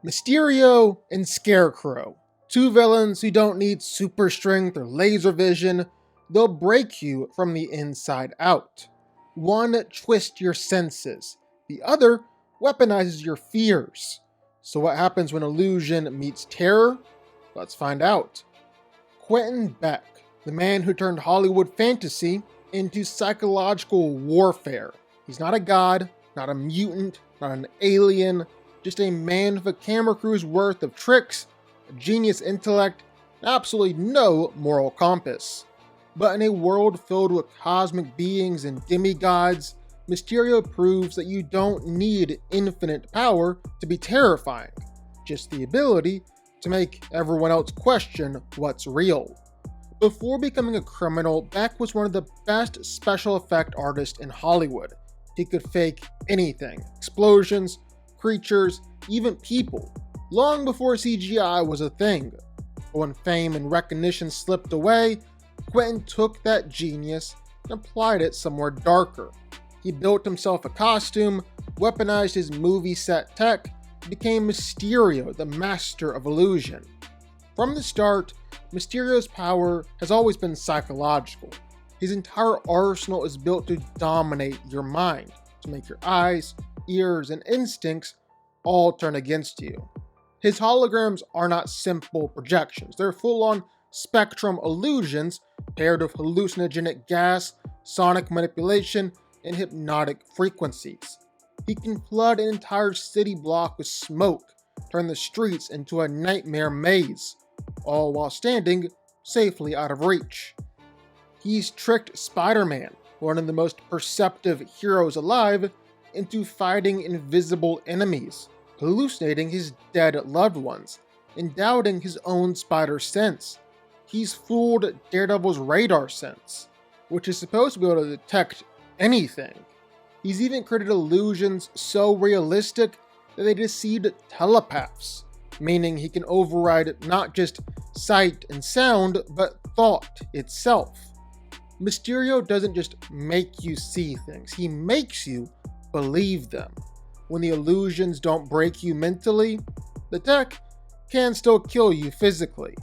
Mysterio and Scarecrow, two villains who don't need super strength or laser vision. They'll break you from the inside out. One twists your senses, the other weaponizes your fears. So what happens when illusion meets terror? Let's find out. Quentin Beck, the man who turned Hollywood fantasy into psychological warfare. He's not a god, not a mutant, not an alien, just a man with a camera crew's worth of tricks, a genius intellect, and absolutely no moral compass. But in a world filled with cosmic beings and demigods, Mysterio proves that you don't need infinite power to be terrifying, just the ability to make everyone else question what's real. Before becoming a criminal, Beck was one of the best special effect artists in Hollywood. He could fake anything, explosions, creatures, even people, long before CGI was a thing. But when fame and recognition slipped away, Quentin took that genius and applied it somewhere darker. He built himself a costume, weaponized his movie set tech, and became Mysterio, the master of illusion. From the start, Mysterio's power has always been psychological. His entire arsenal is built to dominate your mind, to make your eyes, ears, and instincts all turn against you. His holograms are not simple projections, they're full-on spectrum illusions paired with hallucinogenic gas, sonic manipulation, and hypnotic frequencies. He can flood an entire city block with smoke, turn the streets into a nightmare maze, all while standing safely out of reach. He's tricked Spider-Man, one of the most perceptive heroes alive, into fighting invisible enemies, hallucinating his dead loved ones, and doubting his own spider sense. He's fooled Daredevil's radar sense, which is supposed to be able to detect anything. He's even created illusions so realistic that they deceived telepaths, meaning he can override not just sight and sound, but thought itself. Mysterio doesn't just make you see things, he makes you believe them. When the illusions don't break you mentally, the tech can still kill you physically.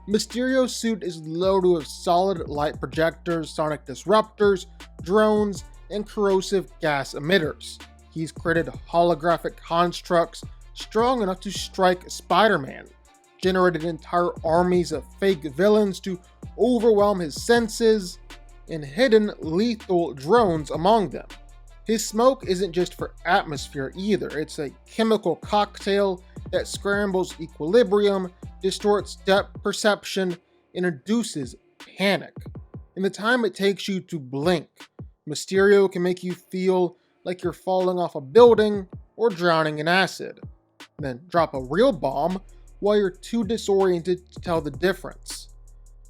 Mysterio's suit is loaded with solid light projectors, sonic disruptors, drones, and corrosive gas emitters. He's created holographic constructs strong enough to strike Spider-Man, generated entire armies of fake villains to overwhelm his senses, and hidden lethal drones among them. His smoke isn't just for atmosphere either, it's a chemical cocktail that scrambles equilibrium, distorts depth perception, and induces panic. In the time it takes you to blink, Mysterio can make you feel like you're falling off a building or drowning in acid, then drop a real bomb while you're too disoriented to tell the difference.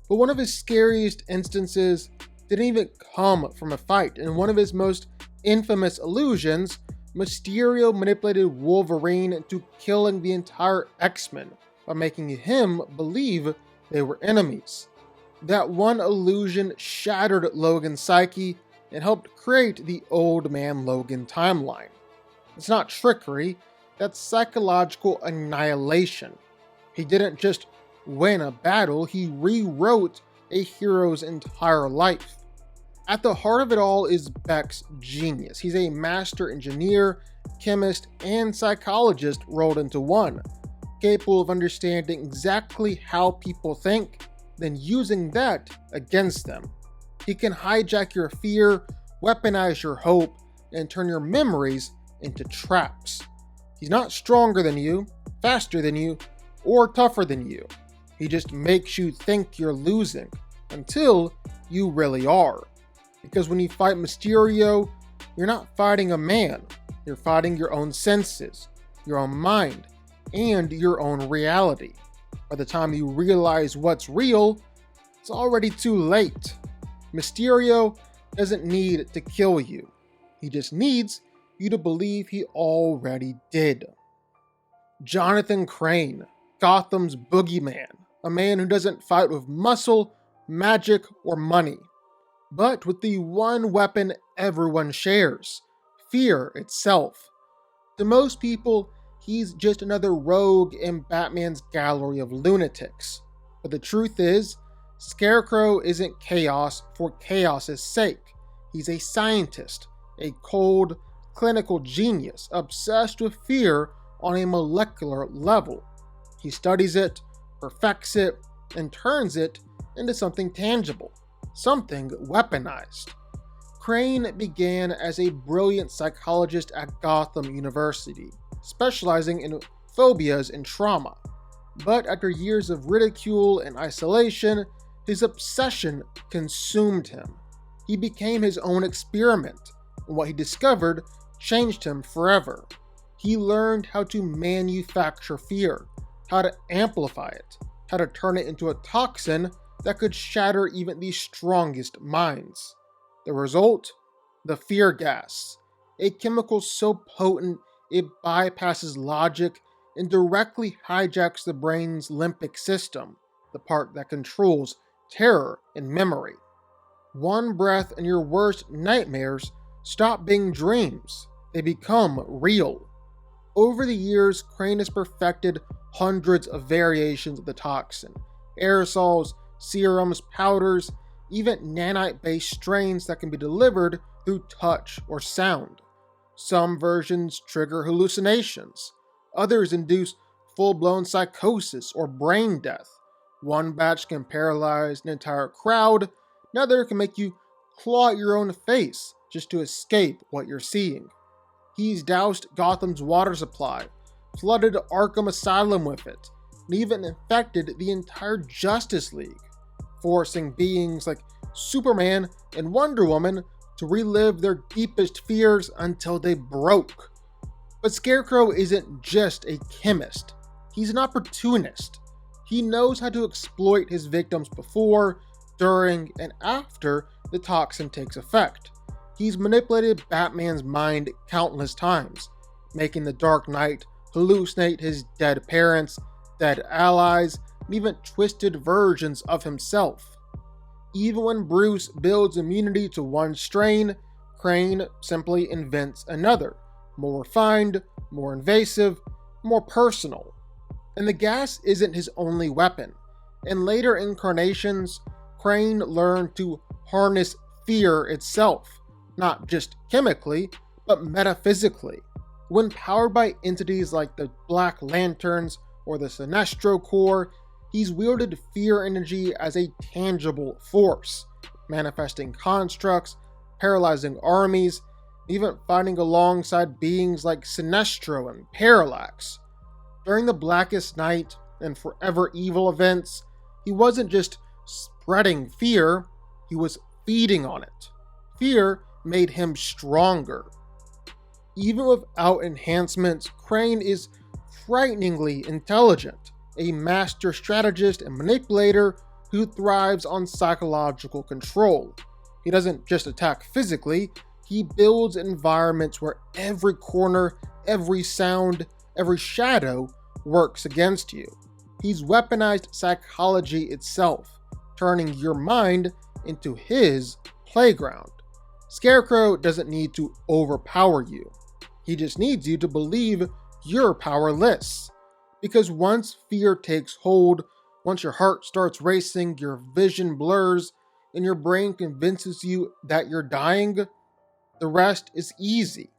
But one of his scariest instances didn't even come from a fight. In one of his most infamous illusions, Mysterio manipulated Wolverine into killing the entire X-Men by making him believe they were enemies. That one illusion shattered Logan's psyche and helped create the Old Man Logan timeline. It's not trickery, that's psychological annihilation. He didn't just win a battle, he rewrote a hero's entire life. At the heart of it all is Beck's genius. He's a master engineer, chemist, and psychologist rolled into one, capable of understanding exactly how people think, then using that against them. He can hijack your fear, weaponize your hope, and turn your memories into traps. He's not stronger than you, faster than you, or tougher than you. He just makes you think you're losing, until you really are. Because when you fight Mysterio, you're not fighting a man, you're fighting your own senses, your own mind, and your own reality. By the time you realize what's real, it's already too late. Mysterio doesn't need to kill you. He just needs you to believe he already did. Jonathan Crane, Gotham's boogeyman, a man who doesn't fight with muscle, magic, or money, but with the one weapon everyone shares, fear itself. To most people, He's just another rogue in Batman's gallery of lunatics. But the truth is, Scarecrow isn't chaos for chaos's sake. He's a scientist, a cold, clinical genius obsessed with fear on a molecular level. He studies it, perfects it, and turns it into something tangible, something weaponized. Crane began as a brilliant psychologist at Gotham University, specializing in phobias and trauma. But after years of ridicule and isolation, his obsession consumed him. He became his own experiment, and what he discovered changed him forever. He learned how to manufacture fear, how to amplify it, how to turn it into a toxin that could shatter even the strongest minds. The result? The fear gas, a chemical so potent it bypasses logic and directly hijacks the brain's limbic system, the part that controls terror and memory. One breath and your worst nightmares stop being dreams. They become real. Over the years, Crane has perfected hundreds of variations of the toxin, aerosols, serums, powders, even nanite-based strains that can be delivered through touch or sound. Some versions trigger hallucinations. Others induce full-blown psychosis or brain death. One batch can paralyze an entire crowd. Another can make you claw at your own face just to escape what you're seeing. He's doused Gotham's water supply, flooded Arkham Asylum with it, and even infected the entire Justice League, forcing beings like Superman and Wonder Woman to relive their deepest fears until they broke. But Scarecrow isn't just a chemist. He's an opportunist. He knows how to exploit his victims before, during, and after the toxin takes effect. He's manipulated Batman's mind countless times, making the Dark Knight hallucinate his dead parents, dead allies, and even twisted versions of himself. Even when Bruce builds immunity to one strain, Crane simply invents another, more refined, more invasive, more personal. And the gas isn't his only weapon. In later incarnations, Crane learned to harness fear itself, not just chemically, but metaphysically. When powered by entities like the Black Lanterns or the Sinestro Corps, he's wielded fear energy as a tangible force, manifesting constructs, paralyzing armies, even fighting alongside beings like Sinestro and Parallax. During the Blackest Night and Forever Evil events, he wasn't just spreading fear, he was feeding on it. Fear made him stronger. Even without enhancements, Crane is frighteningly intelligent, a master strategist and manipulator who thrives on psychological control. He doesn't just attack physically, he builds environments where every corner, every sound, every shadow works against you. He's weaponized psychology itself, turning your mind into his playground. Scarecrow doesn't need to overpower you. He just needs you to believe you're powerless. Because once fear takes hold, once your heart starts racing, your vision blurs, and your brain convinces you that you're dying, the rest is easy.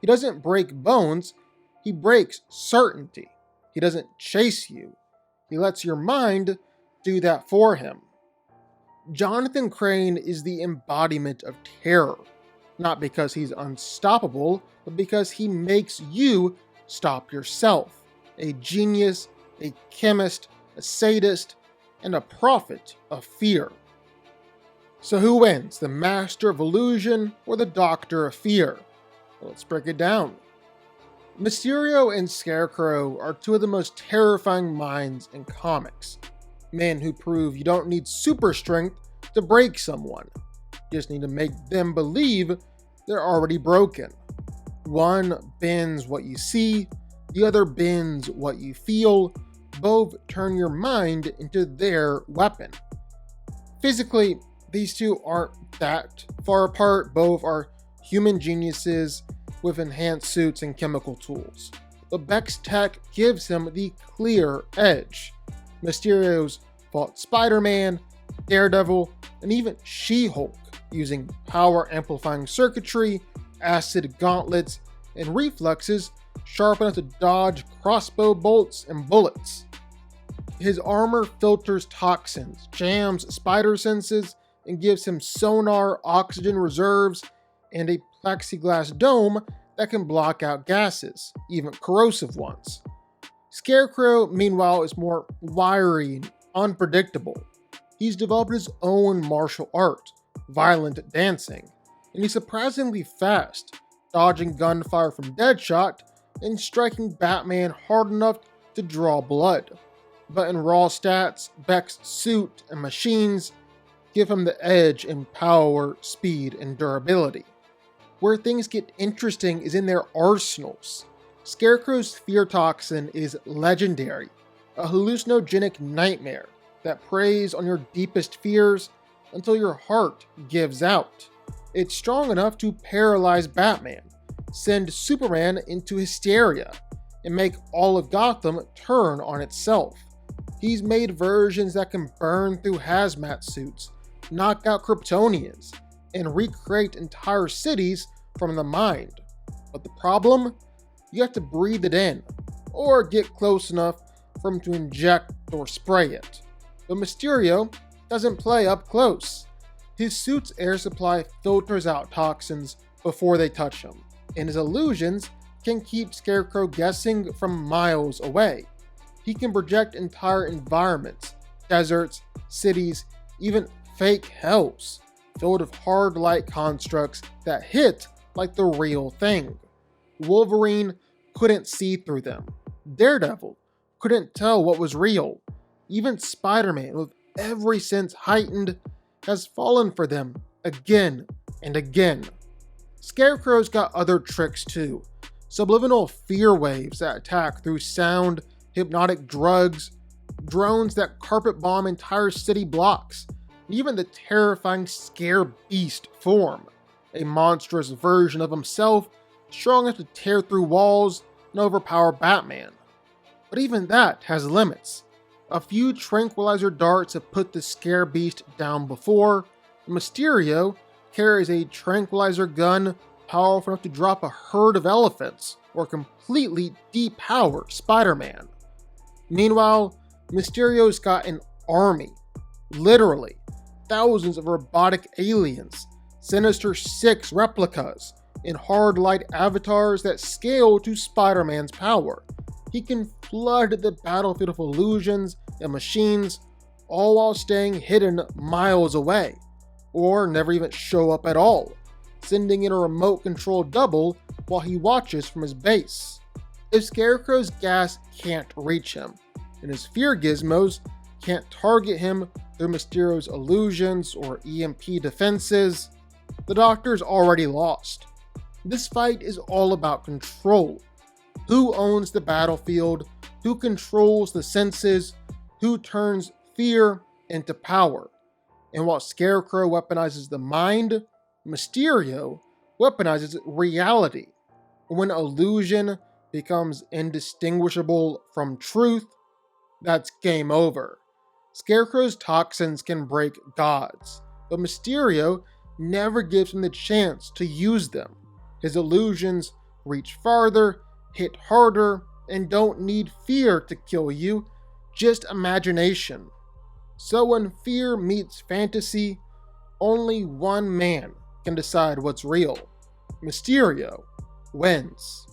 He doesn't break bones, he breaks certainty. He doesn't chase you. He lets your mind do that for him. Jonathan Crane is the embodiment of terror, not because he's unstoppable, but because he makes you stop yourself. A genius, a chemist, a sadist, and a prophet of fear. So who wins, the Master of Illusion or the Doctor of Fear? Well, let's break it down. Mysterio and Scarecrow are two of the most terrifying minds in comics. Men who prove you don't need super strength to break someone. You just need to make them believe they're already broken. One bends what you see, the other bends what you feel. Both turn your mind into their weapon. Physically, these two aren't that far apart. Both are human geniuses with enhanced suits and chemical tools. but Beck's tech gives him the clear edge. Mysterio's fought Spider-Man, Daredevil, and even She-Hulk using power-amplifying circuitry, acid gauntlets, and reflexes sharp enough to dodge crossbow bolts and bullets. His armor filters toxins, jams spider senses, and gives him sonar, oxygen reserves, and a plexiglass dome that can block out gases, even corrosive ones. Scarecrow, meanwhile, is more wiry and unpredictable. He's developed his own martial art, violent dancing, and he's surprisingly fast, dodging gunfire from Deadshot and striking Batman hard enough to draw blood. But in raw stats, Beck's suit and machines give him the edge in power, speed, and durability. Where things get interesting is in their arsenals. Scarecrow's fear toxin is legendary, a hallucinogenic nightmare that preys on your deepest fears until your heart gives out. It's strong enough to paralyze Batman, send Superman into hysteria, and make all of Gotham turn on itself. He's made versions that can burn through hazmat suits, knock out Kryptonians, and recreate entire cities from the mind. But the problem? You have to breathe it in, or get close enough for him to inject or spray it. But Mysterio doesn't play up close. His suit's air supply filters out toxins before they touch him, and his illusions can keep Scarecrow guessing from miles away. He can project entire environments, deserts, cities, even fake hells, filled with hard light constructs that hit like the real thing. Wolverine couldn't see through them. Daredevil couldn't tell what was real. Even Spider-Man, with every sense heightened, has fallen for them again and again. Scarecrow's got other tricks too. Subliminal fear waves that attack through sound, hypnotic drugs, drones that carpet bomb entire city blocks, and even the terrifying Scare Beast form, a monstrous version of himself strong enough to tear through walls and overpower Batman. But even that has limits. A few tranquilizer darts have put the Scare Beast down before, and Mysterio carries a tranquilizer gun powerful enough to drop a herd of elephants or completely depower Spider-Man. Meanwhile, Mysterio's got an army, literally, thousands of robotic aliens, Sinister Six replicas, and hard light avatars that scale to Spider-Man's power. He can flood the battlefield of illusions and machines, all while staying hidden miles away, or never even show up at all, sending in a remote-controlled double while he watches from his base. If Scarecrow's gas can't reach him, and his fear gizmos can't target him through Mysterio's illusions or EMP defenses, the Doctor's already lost. This fight is all about control. Who owns the battlefield? Who controls the senses? Who turns fear into power? And while Scarecrow weaponizes the mind, Mysterio weaponizes reality. When illusion becomes indistinguishable from truth, that's game over. Scarecrow's toxins can break gods, but Mysterio never gives him the chance to use them. His illusions reach farther, hit harder, and don't need fear to kill you, just imagination. So when fear meets fantasy, only one man can decide what's real. Mysterio wins.